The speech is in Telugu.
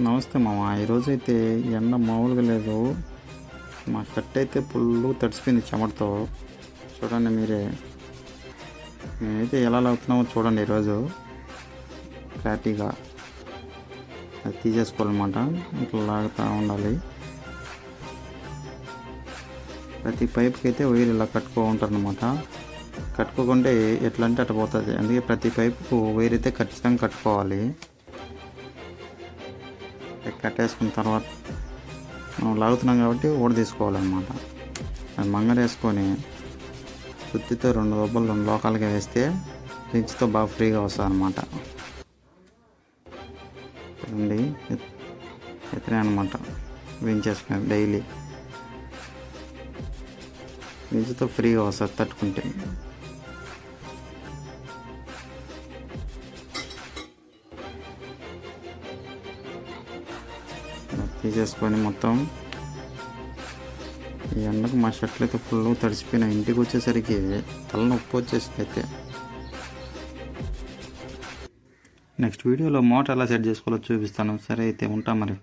నమస్తే మామ. ఈరోజైతే ఎండ మామూలుగా లేదు. మా షర్ట్ అయితే ఫుల్ తడిసిపోయింది చెమటతో. చూడండి మీరే. మేమైతే ఎలా లాగుతున్నామో చూడండి. ఈరోజు క్లారిటీగా అది తీసేసుకోవాలన్నమాట. ఇట్లా లాగుతూ ఉండాలి. ప్రతి పైప్కి అయితే వైర్ ఇలా కట్టుకో ఉంటారనమాట. కట్టుకోకుంటే ఎట్లా అంటే అట్లా పోతుంది. అందుకే ప్రతి పైపుకు వైర్ అయితే ఖచ్చితంగా కట్టుకోవాలి. కట్టేసుకున్న తర్వాత మనం లాగుతున్నాం కాబట్టి ఓడ తీసుకోవాలన్నమాట. అది మంగళ వేసుకొని సుత్తితో 2 దొబ్బలు 2 లోకాలుగా వేస్తే రించ్తో బాగా ఫ్రీగా వస్తుంది అనమాట. చూడండి ఎత్తనే అనమాట. రించేసుకుని డైలీ రించ్తో ఫ్రీగా వస్తుంది తట్టుకుంటే. తీసేసుకొని మొత్తం ఈ ఎండకు మా షర్ట్లు అయితే ఫుల్ తడిసిపోయినా. ఇంటికి వచ్చేసరికి తలనొప్పి వచ్చేసింది. అయితే నెక్స్ట్ వీడియోలో మోటార్ ఎలా సెట్ చేసుకోవాలో చూపిస్తాను. సరే అయితే ఉంటా మరి.